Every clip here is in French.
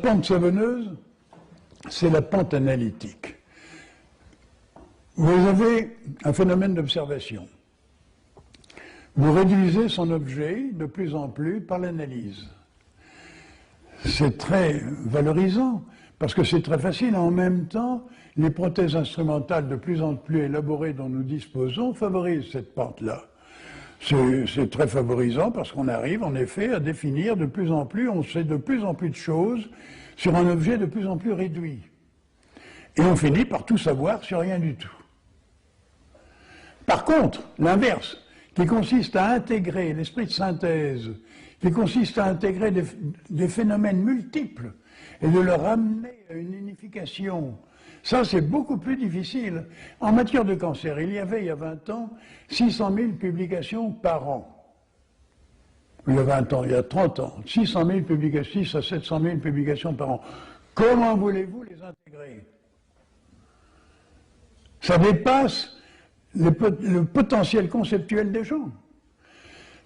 pente savonneuse, c'est la pente analytique. Vous avez un phénomène d'observation. Vous réduisez son objet de plus en plus par l'analyse. C'est très valorisant, parce que c'est très facile. En même temps, les prothèses instrumentales de plus en plus élaborées dont nous disposons favorisent cette pente-là. C'est très favorisant parce qu'on arrive en effet à définir de plus en plus, on sait de plus en plus de choses sur un objet de plus en plus réduit. Et on finit par tout savoir sur rien du tout. Par contre, l'inverse, qui consiste à intégrer l'esprit de synthèse, qui consiste à intégrer des phénomènes multiples et de leur amener à une unification, ça c'est beaucoup plus difficile. En matière de cancer, il y avait, il y a 20 ans, 600 000 publications par an. Il y a 20 ans, il y a 30 ans, 600 000 publications, 600 à 700 000 publications par an. Comment voulez-vous les intégrer? Ça dépasse le potentiel conceptuel des gens.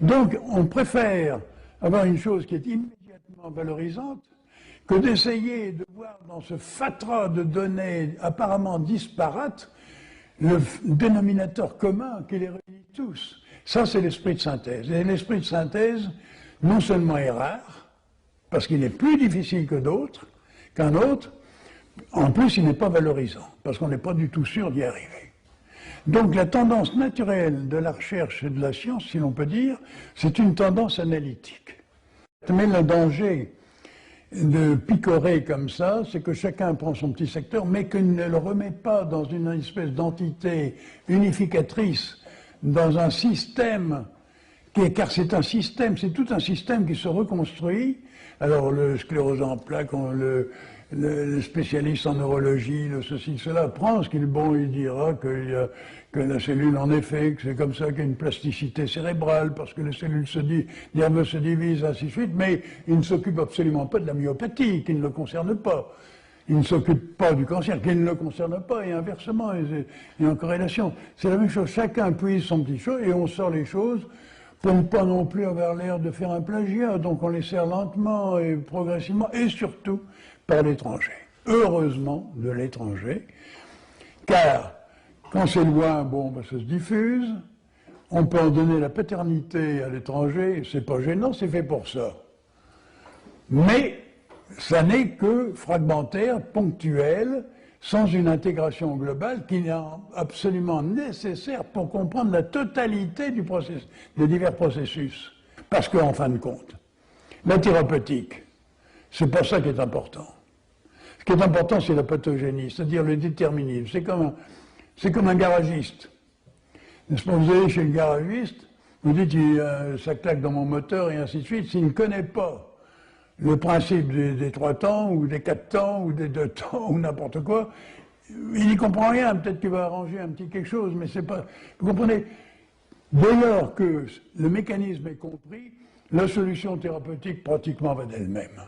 Donc, on préfère avoir une chose qui est immédiatement valorisante que d'essayer de voir dans ce fatras de données apparemment disparates le dénominateur commun qui les réunit tous. Ça, c'est l'esprit de synthèse. Et l'esprit de synthèse, non seulement est rare, parce qu'il est plus difficile que d'autres, qu'un autre, en plus, il n'est pas valorisant, parce qu'on n'est pas du tout sûr d'y arriver. Donc la tendance naturelle de la recherche et de la science, si l'on peut dire, c'est une tendance analytique. Mais le danger de picorer comme ça, c'est que chacun prend son petit secteur, mais qu'il ne le remet pas dans une espèce d'entité unificatrice, dans un système, car c'est un système, c'est tout un système qui se reconstruit. Alors le sclérose en plaques, le spécialiste en neurologie, le ceci, cela, prend ce qu'il est bon, il dira que la cellule, en effet, que c'est comme ça qu'il y a une plasticité cérébrale, parce que les cellules nerveuses se divisent, ainsi de suite, mais il ne s'occupe absolument pas de la myopathie, qui ne le concerne pas. Il ne s'occupe pas du cancer, qui ne le concerne pas, et inversement, et en corrélation. C'est la même chose, chacun puise son petit chose, et on sort les choses pour ne pas non plus avoir l'air de faire un plagiat, donc on les sert lentement et progressivement, et surtout par l'étranger. Heureusement de l'étranger, car quand c'est loin, bon, ben, ça se diffuse, on peut en donner la paternité à l'étranger, c'est pas gênant, c'est fait pour ça. Mais ça n'est que fragmentaire, ponctuel, sans une intégration globale qui est absolument nécessaire pour comprendre la totalité des divers processus. Parce qu'en fin de compte, la thérapeutique, c'est pas ça qui est important. Ce qui est important, c'est la pathogénie, c'est-à-dire le déterminisme. C'est comme un garagiste. N'est-ce pas, vous allez chez le garagiste, vous dites ça claque dans mon moteur et ainsi de suite. S'il ne connaît pas le principe des 3 temps, ou des 4 temps, ou des 2 temps, ou n'importe quoi, il n'y comprend rien. Peut-être qu'il va arranger un petit quelque chose, mais c'est pas... Vous comprenez? Dès lors que le mécanisme est compris, la solution thérapeutique pratiquement va d'elle-même.